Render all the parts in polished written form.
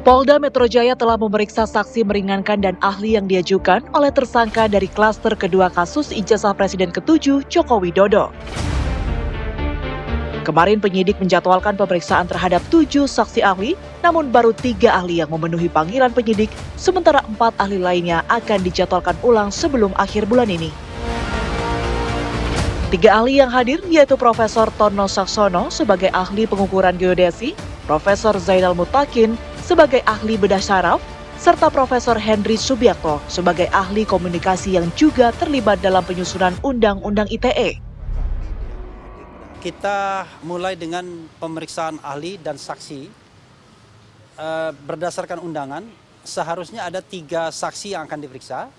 Polda Metro Jaya telah memeriksa saksi meringankan dan ahli yang diajukan oleh tersangka dari klaster kedua kasus ijazah Presiden ke-7 Joko Widodo. Kemarin penyidik menjadwalkan pemeriksaan terhadap 7 saksi ahli, namun baru 3 ahli yang memenuhi panggilan penyidik, sementara 4 ahli lainnya akan dijadwalkan ulang sebelum akhir bulan ini. 3 ahli yang hadir yaitu Profesor Tono Saksono sebagai ahli pengukuran geodesi, Profesor Zainal Mutakin sebagai ahli bedah saraf, serta Profesor Henry Subiakto sebagai ahli komunikasi yang juga terlibat dalam penyusunan Undang-Undang ITE. Kita mulai dengan pemeriksaan ahli dan saksi. Berdasarkan undangan, seharusnya ada 3 saksi yang akan diperiksa,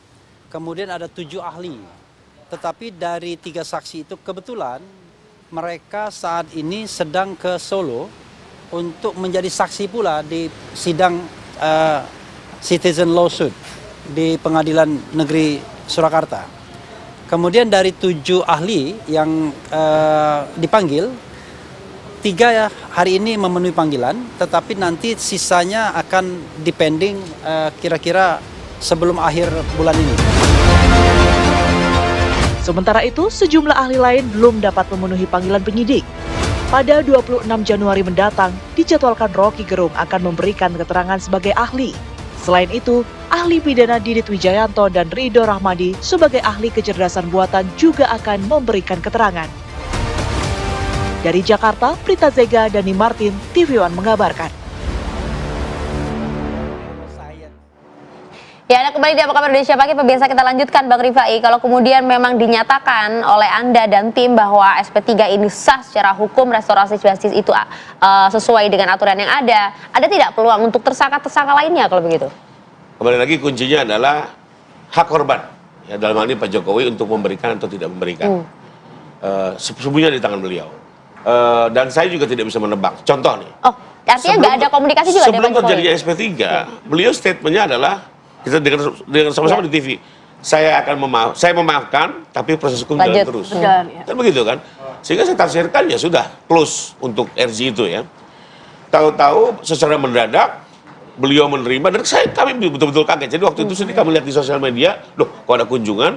kemudian ada 7 ahli. Tetapi dari 3 saksi itu kebetulan mereka saat ini sedang ke Solo untuk menjadi saksi pula di sidang citizen lawsuit di Pengadilan Negeri Surakarta. Kemudian dari 7 ahli yang dipanggil, 3 hari ini memenuhi panggilan, tetapi nanti sisanya akan dipending kira-kira sebelum akhir bulan ini. Sementara itu, sejumlah ahli lain belum dapat memenuhi panggilan penyidik. Pada 26 Januari mendatang, dijadwalkan Rocky Gerung akan memberikan keterangan sebagai ahli. Selain itu, ahli pidana Didit Wijayanto dan Ridho Rahmadi sebagai ahli kecerdasan buatan juga akan memberikan keterangan. Dari Jakarta, Prita Zega, Dani Martin, TV One mengabarkan. Ya, Anda kembali di Apa Kabar Indonesia Pagi. Pemirsa, kita lanjutkan Bang Rifai. Kalau kemudian memang dinyatakan oleh Anda dan tim bahwa SP3 ini sah secara hukum, restorasi justice itu sesuai dengan aturan yang ada tidak peluang untuk tersangka-tersangka lainnya kalau begitu? Kembali lagi kuncinya adalah hak korban. Ya, dalam hal ini Pak Jokowi untuk memberikan atau tidak memberikan. Sesungguhnya di tangan beliau. Dan saya juga tidak bisa menebak. Contoh nih. Oh, artinya nggak ada komunikasi juga dengan Pak Jokowi? Sebelum terjadinya SP3, beliau statementnya adalah, kita dengan sama-sama di TV, saya memaafkan, tapi proses hukum jalan terus. Kan begitu kan? Sehingga saya tafsirkan ya sudah close untuk RJ itu ya. Tahu-tahu secara mendadak beliau menerima dan kami betul-betul kaget. Jadi waktu itu sendiri kami lihat di sosial media, loh kok ada kunjungan,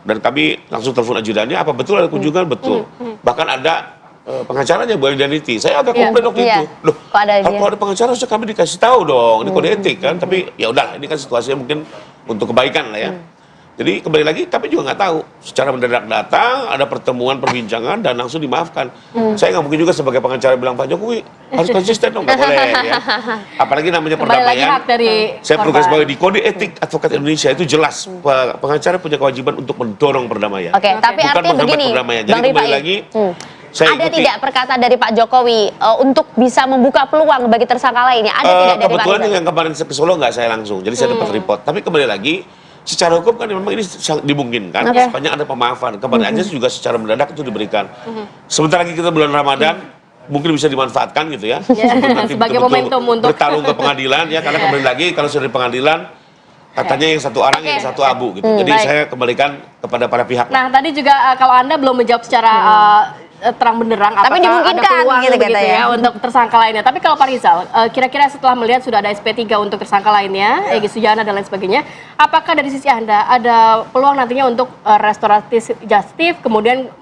dan kami langsung telepon ajudannya, apa betul ada kunjungan? Betul. Bahkan ada pengacaranya Bu Elidaniti. Saya agak komplain waktu itu. Loh, kalau ada pengacara harusnya kami dikasih tahu dong, ini kode etik kan. Tapi ya udah, ini kan situasinya mungkin untuk kebaikan lah ya. Jadi kembali lagi, tapi juga nggak tahu. Secara mendadak datang, ada pertemuan, perbincangan, dan langsung dimaafkan. Saya nggak mungkin juga sebagai pengacara bilang, Pak Jokowi harus konsisten dong, nggak boleh ya. Apalagi namanya perdamaian. Saya bertugas sebagai di Kode Etik Advokat Indonesia itu jelas, pengacara punya kewajiban untuk mendorong perdamaian. Oke, tapi bukan artinya begini, perdamaian. Jadi kembali lagi, ada tidak perkataan dari Pak Jokowi untuk bisa membuka peluang bagi tersangka lainnya? Ada tidak dari Pak kebetulan yang kemarin ke Solo nggak saya langsung, jadi saya dapat report. Tapi kembali lagi, secara hukum kan memang ini dimungkinkan, sepanjang ada pemaafan. Kemarin aja juga secara mendadak itu diberikan. Sebentar lagi kita bulan Ramadan, mungkin bisa dimanfaatkan gitu ya. Nanti sebagai momentum untuk bertarung ke pengadilan ya, karena kembali lagi kalau sudah di pengadilan, katanya yang satu orang, yang satu abu gitu. Jadi saya kembalikan kepada para pihak. Nah, tadi juga kalau Anda belum menjawab secara terang benderang tapi apakah ada peluang gitu begitu ya untuk tersangka lainnya. Tapi kalau Pak Rizal, kira-kira setelah melihat sudah ada SP3 untuk tersangka lainnya, Egy Sujana dan lain sebagainya, apakah dari sisi Anda ada peluang nantinya untuk restoratif justice, kemudian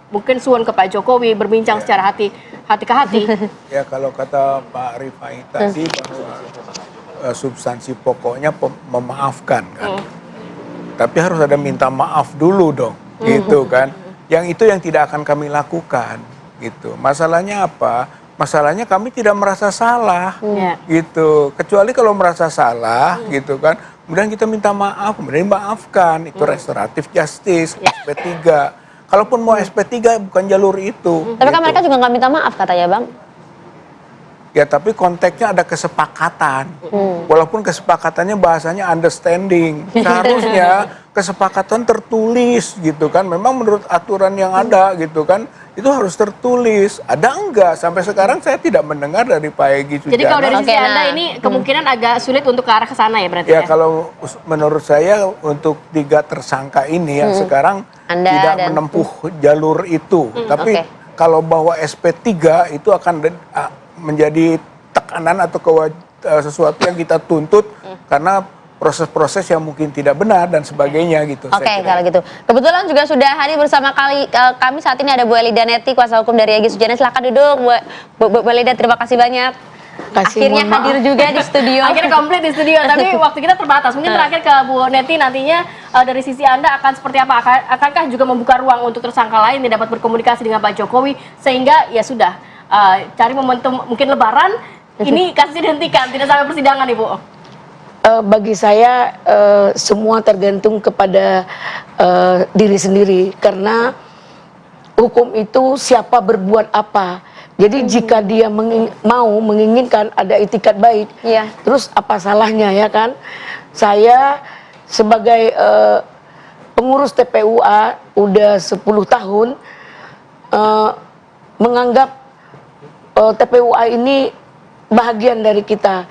mungkin suun ke Pak Jokowi, berbincang secara hati ke hati? Ya, kalau kata Pak Rifai tadi bahwa substansi pokoknya memaafkan kan. Tapi harus ada minta maaf dulu dong, gitu kan. Yang itu yang tidak akan kami lakukan, gitu. Masalahnya apa? Masalahnya kami tidak merasa salah, gitu. Kecuali kalau merasa salah, gitu kan. Kemudian kita minta maaf, kemudian maafkan. Itu restoratif justice, SP3. Kalaupun mau SP3 bukan jalur itu. Tapi kan mereka juga nggak minta maaf katanya, Bang. Ya, tapi konteksnya ada kesepakatan. Walaupun kesepakatannya bahasanya understanding. Seharusnya kesepakatan tertulis gitu kan. Memang menurut aturan yang ada gitu kan. Itu harus tertulis. Ada enggak? Sampai sekarang saya tidak mendengar dari Pak Egy Sujana. Jadi kalau dari sisi Anda ini kemungkinan agak sulit untuk ke arah ke sana ya berarti ya? Ya, kalau menurut saya untuk 3 tersangka ini yang sekarang tidak menempuh jalur itu. Tapi kalau bahwa SP3 itu akan menjadi tekanan atau sesuatu yang kita tuntut karena proses-proses yang mungkin tidak benar dan sebagainya gitu. Oke, kalau gitu. Kebetulan juga sudah hadir bersama kami saat ini ada Bu Elida Neti, kuasa hukum dari Egy Sujana. Silakan duduk, Bu Elida. Terima kasih banyak. Akhirnya hadir juga di studio. Akhirnya komplit di studio, tapi waktu kita terbatas. Mungkin terakhir ke Bu Neti, nantinya dari sisi Anda akan seperti apa? Akankah juga membuka ruang untuk tersangka lain yang dapat berkomunikasi dengan Pak Jokowi sehingga ya sudah cari momentum mungkin Lebaran ini kasusnya dihentikan, tidak sampai persidangan, Ibu? Bagi saya semua tergantung kepada diri sendiri, karena hukum itu siapa berbuat apa. Jadi jika dia menginginkan ada itikat baik, terus apa salahnya, ya kan? Saya sebagai pengurus TPUA udah 10 tahun menganggap TPUA ini bahagian dari kita.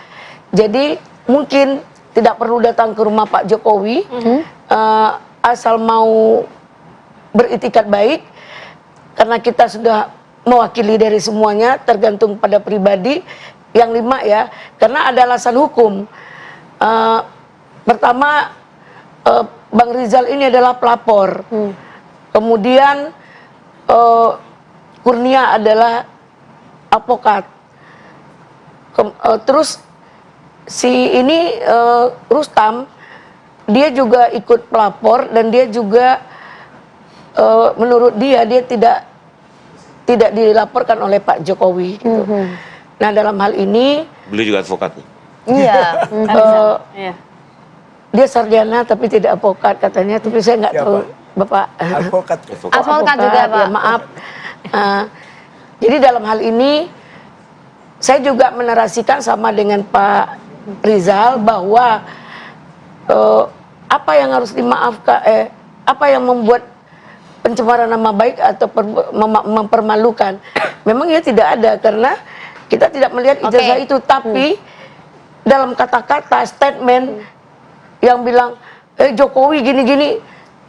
Jadi mungkin tidak perlu datang ke rumah Pak Jokowi, asal mau beritikat baik, karena kita sudah mewakili dari semuanya, tergantung pada pribadi. Yang 5 ya, karena ada alasan hukum. Pertama, Bang Rizal ini adalah pelapor. Kemudian Kurnia adalah advokat. Terus si ini Rustam, dia juga ikut pelapor dan dia juga menurut dia tidak dilaporkan oleh Pak Jokowi gitu. Nah, dalam hal ini Beliau juga advokat. Iya. dia sarjana tapi tidak advokat katanya, tapi saya nggak tahu Bapak. Advokat. Advokat juga, Pak. Ya, maaf. Jadi dalam hal ini saya juga menarasikan sama dengan Pak Rizal bahwa apa yang harus dimaafkan, apa yang membuat pencemaran nama baik atau mempermalukan, memang ya tidak ada, karena kita tidak melihat ijazah itu. Tapi dalam kata-kata statement yang bilang Jokowi gini-gini,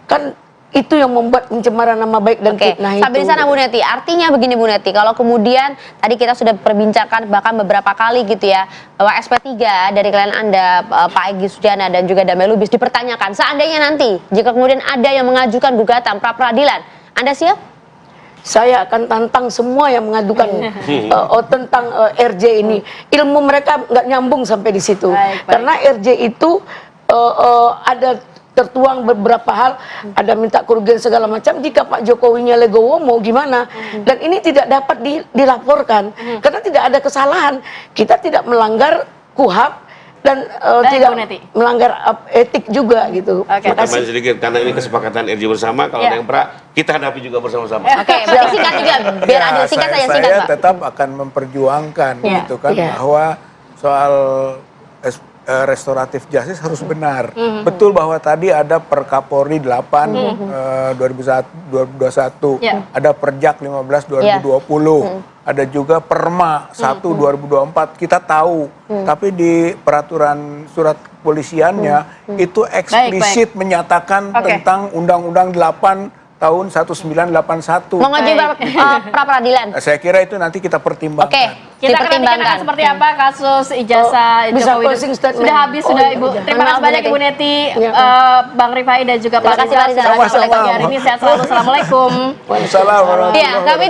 kan itu yang membuat pencemaran nama baik dan fitnah itu. Sampai di sana Bu Neti, artinya begini Bu Neti, kalau kemudian tadi kita sudah perbincangkan bahkan beberapa kali gitu ya, bahwa SP3 dari klien Anda, Pak Egy Sujana dan juga Damai Lubis dipertanyakan, seandainya nanti jika kemudian ada yang mengajukan gugatan pra peradilan, Anda siap? Saya akan tantang semua yang mengadukan tentang RJ ini. Ilmu mereka nggak nyambung sampai di situ. Karena RJ itu ada tertuang beberapa hal, ada minta kerugian segala macam. Jika Pak Jokowinya legowo mau gimana? Dan ini tidak dapat dilaporkan karena tidak ada kesalahan. Kita tidak melanggar KUHAP dan tidak melanggar etik juga gitu. Tambahan sedikit, karena ini kesepakatan RJ bersama, kalau ada yang pra, kita hadapi juga bersama-sama. Oke, berarti singkat juga, biar adil, singkat saja, singkat Pak. Saya tetap akan memperjuangkan gitu kan, bahwa soal restoratif justice harus benar. Betul bahwa tadi ada Perkapolri 8 2021, ada Perjak 15 2020, ada juga Perma 1 2024, kita tahu. Tapi di peraturan surat kepolisiannya itu eksplisit menyatakan tentang Undang-Undang 8 tahun 1981. Mengajukan pra peradilan. Saya kira itu nanti kita pertimbangkan. Oke, kita akan nantikan seperti apa kasus ijazah Jokowi. Sudah habis, sudah Ibu. Terima kasih banyak Ibu Neti, Bang Rifai dan juga Pak Rizal. Terima kasih. Pagi hari ini sehat selalu. Assalamualaikum. Waalaikumsalam warahmatullahi wabarakatuh.